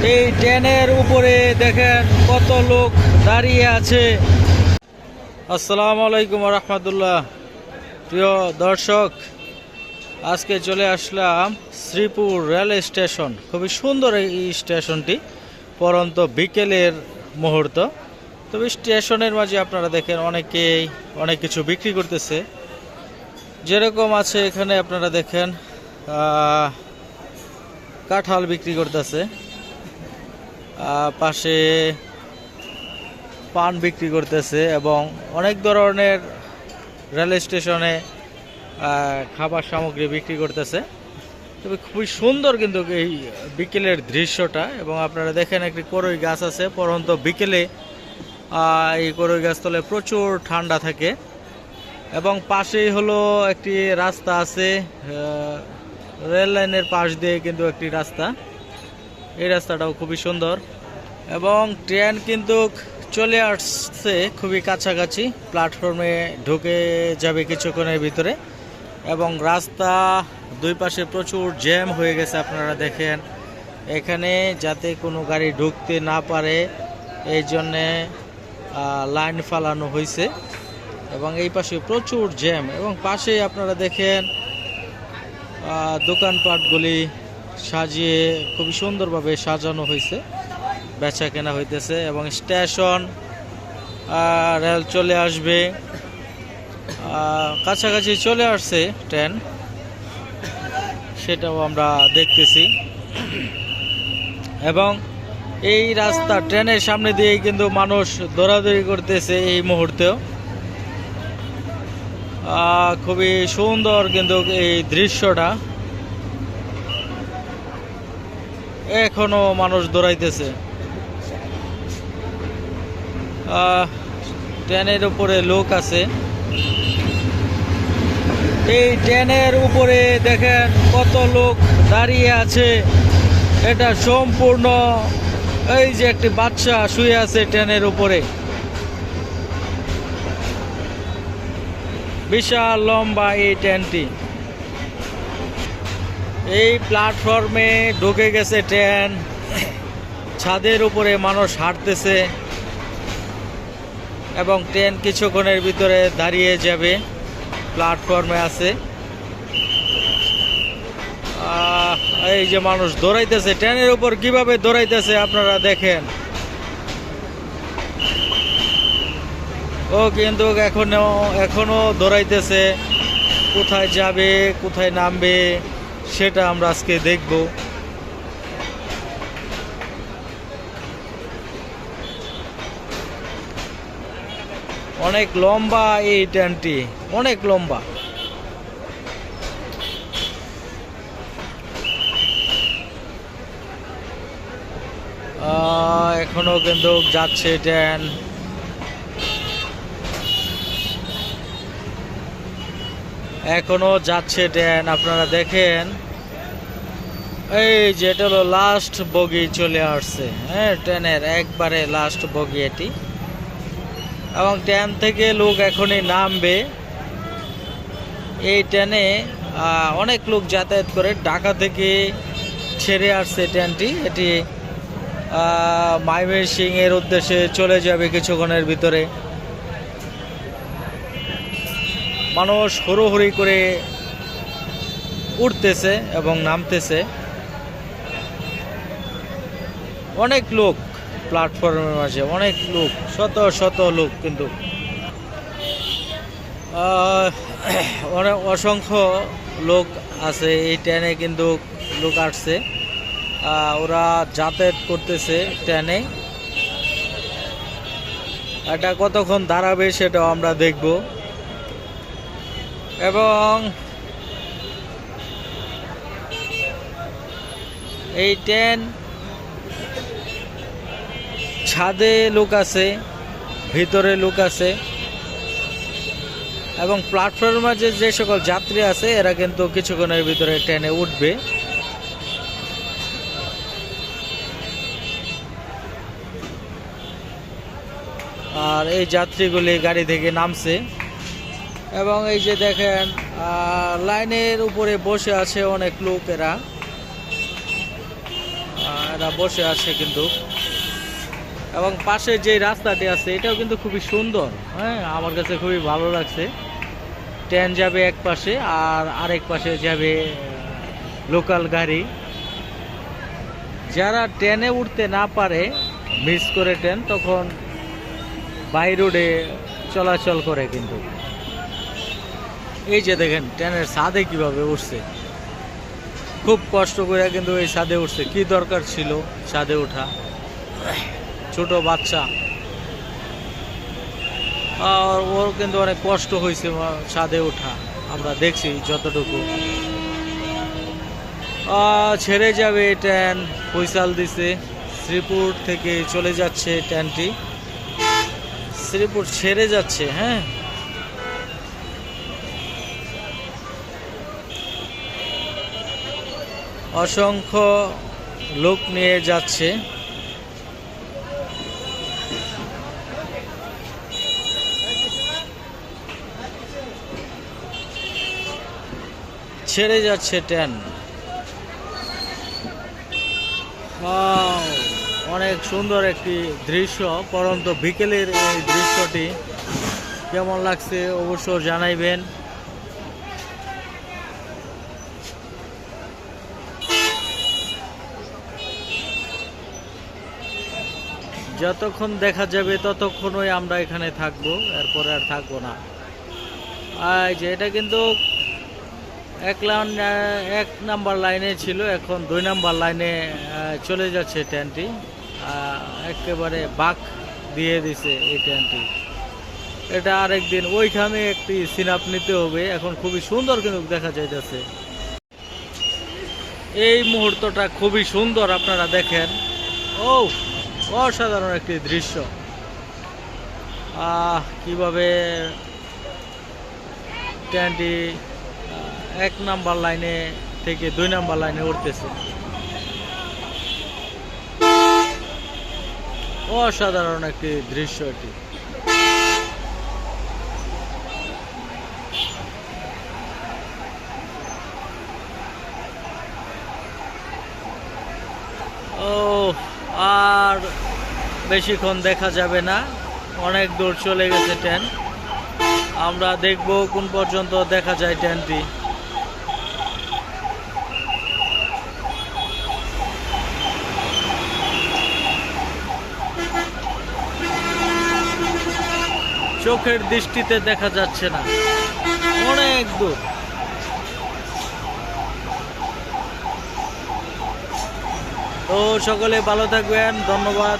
এই ট্রেনের উপরে দেখেন কত লোক দাঁড়িয়ে আছে। আসসালামু আলাইকুম রহমতুল্লাহ। প্রিয় দর্শক, আজকে চলে আসলাম শ্রীপুর রেল স্টেশন। খুবই সুন্দর এই স্টেশনটি, পরন্ত বিকেলের মুহূর্ত। তবে স্টেশনের মাঝে আপনারা দেখেন অনেকেই অনেক কিছু বিক্রি করতেছে। যেরকম আছে এখানে আপনারা দেখেন কাঁঠাল বিক্রি করতেছে, পাশে পান বিক্রি করতেছে এবং অনেক ধরনের রেল স্টেশনে খাবার সামগ্রী বিক্রি করতেছে। তবে খুবই সুন্দর কিন্তু এই বিকেলের দৃশ্যটা। এবং আপনারা দেখেন একটি করই গাছ আছে, পরন্ত বিকেলে এই করই গাছ তলে প্রচুর ঠান্ডা থাকে। এবং পাশেই হলো একটি রাস্তা আছে, রেল লাইনের পাশ দিয়ে কিন্তু একটি রাস্তা। এই রাস্তাটাও খুবই সুন্দর এবং ট্রেন কিন্তু চলে আসছে খুবই কাছাকাছি, প্ল্যাটফর্মে ঢুকে যাবে কিছুক্ষণের ভিতরে। এবং রাস্তা দুই পাশে প্রচুর জ্যাম হয়ে গেছে, আপনারা দেখেন এখানে যাতে কোনো গাড়ি ঢুকতে না পারে এই জন্যে লাইন ফালানো হয়েছে। এবং এই পাশে প্রচুর জ্যাম এবং পাশেই আপনারা দেখেন দোকানপাটগুলি সাজিয়ে খুবই সুন্দরভাবে সাজানো হয়েছে, বেচা কেনা হইতেছে। এবং স্টেশন রেল চলে আসবে, কাছাকাছি চলে আসছে ট্রেন, সেটাও আমরা দেখতেছি। এবং এই রাস্তা ট্রেনের সামনে দিয়েই কিন্তু মানুষ দৌড়াদৌড়ি করতেছে এই মুহূর্তেও। খুবই সুন্দর কিন্তু এই দৃশ্যটা, এখনো মানুষ দৌড়াইতেছে। ট্রেনের উপরে লোক আছে, এই ট্রেনের উপরে দেখেন কত লোক দাঁড়িয়ে আছে। এটা সম্পূর্ণ, এই যে একটি বাচ্চা শুয়ে আছে ট্রেনের উপরে, বিশাল লম্বা এই ট্রেনটি। এই প্ল্যাটফর্মে ঢুকে গেছে ট্রেন, ছাদের উপরে মানুষ হাঁটতেছে এবং ট্রেন কিছুক্ষণের ভিতরে দাঁড়িয়ে যাবে, প্ল্যাটফর্মে আছে। এই যে মানুষ দৌড়াইতেছে ট্রেনের উপর, কিভাবে দৌড়াইতেছে আপনারা দেখেন। ও কিন্তু এখনো দৌড়াইতেছে, কোথায় যাবে কোথায় নামবে সেটা আমরা আজকে দেখব। অনেক লম্বা এই ট্রেনটি, অনেক লম্বা। এখনো কিন্তু যাচ্ছে ট্রেন, এখনো যাচ্ছে ট্রেন। আপনারা দেখেন এই যে এটা হলো লাস্ট বগি চলে আসছে, হ্যাঁ, ট্রেনের একবারে লাস্ট বগি এটি। এবং ট্রেন থেকে লোক এখনই নামবে। এই ট্রেনে অনেক লোক যাতায়াত করে, ঢাকা থেকে ছেড়ে আসছে ট্রেনটি। এটি ময়মনসিংহ এর উদ্দেশ্যে চলে যাবে কিছুক্ষণের ভিতরে। মানুষ হুড়োহুড়ি করে উঠতেছে এবং নামতেছে, অনেক লোক প্ল্যাটফর্মের মাঝে, অনেক লোক, শত শত লোক কিন্তু অনেক অসংখ্য লোক আছে এই ট্রেনে। কিন্তু লোক আসছে, ওরা যাতায়াত করতেছে ট্রেনে। এটা কতক্ষণ দাঁড়াবে সেটাও আমরা দেখব। এবং এই ট্রেন ছাদে লোক আছে, ভিতরে লোক আছে এবং প্ল্যাটফর্মের মাঝে যে সকল যাত্রী আছে এরা কিন্তু কিছুক্ষণের ভিতরে ট্রেনে উঠবে। আর এই যাত্রীগুলি গাড়ি থেকে নামছে এবং এই যে দেখেন লাইনের উপরে বসে আছে অনেক লোকেরা। এরা বসে আছে কিন্তু। এবং পাশে যে রাস্তাটি আছে এটাও কিন্তু খুবই সুন্দর, হ্যাঁ, আমার কাছে খুবই ভালো লাগছে। ট্রেন যাবে এক পাশে আর আরেক পাশে যাবে লোকাল গাড়ি। যারা ট্রেনে উঠতে না পারে, মিস করে ট্রেন, তখন বাই রোডে চলাচল করে কিন্তু। এই যে দেখেন ট্রেনের ছাদে কিভাবে উঠছে, খুব কষ্ট করে কিন্তু এই ছাদে উঠছে। কি দরকার ছিল ছাদে ওঠা, ছোট বাচ্চা, আর ওর কিন্তু অনেক কষ্ট হয়েছে ছাদে ওঠা, আমরা দেখছি যতটুকু। ছেড়ে যাবে ট্রেন, হুইসাল দিছে। শ্রীপুর থেকে চলে যাচ্ছে ট্রেনটি, শ্রীপুর ছেড়ে যাচ্ছে। হ্যাঁ, অসংখ্য লোক নিয়ে যাচ্ছে। ছেড়ে যাচ্ছে ট্রেন। অনেক সুন্দর একটি দৃশ্য, পরন্ত বিকেলের এই দৃশ্যটি কেমন লাগছে অবশ্য জানাইবেন। যতক্ষণ দেখা যাবে ততক্ষণই আমরা এখানে থাকবো, এরপরে আর থাকবো না। আর যে এটা কিন্তু এক নাম্বার লাইনে ছিল, এখন 2 নাম্বার লাইনে চলে যাচ্ছে ট্রেনটি। একেবারে বাঁক দিয়ে দিছে এই ট্রেনটি। এটা আরেকদিন ওইখানে একটি সিনাপ নিতে হবে। এখন খুবই সুন্দর কিন্তু দেখা যাইতেছে, এই মুহূর্তটা খুবই সুন্দর, আপনারা দেখেন। ও, অসাধারণ একটি দৃশ্য। কিভাবে ট্রেনটি 1 নাম্বার লাইনে থেকে 2 নাম্বার লাইনে উঠতেছে, অসাধারণ একটি দৃশ্য এটি। ও, আর বেশিক্ষণ দেখা যাবে না, অনেক দূর চলে গেছে ট্রেন। আমরা দেখব কোন পর্যন্ত দেখা যায় ট্রেনটি। চোখের দৃষ্টিতে দেখা যাচ্ছে না, অনেক দূর। তো সকলে ভালো থাকবেন, ধন্যবাদ।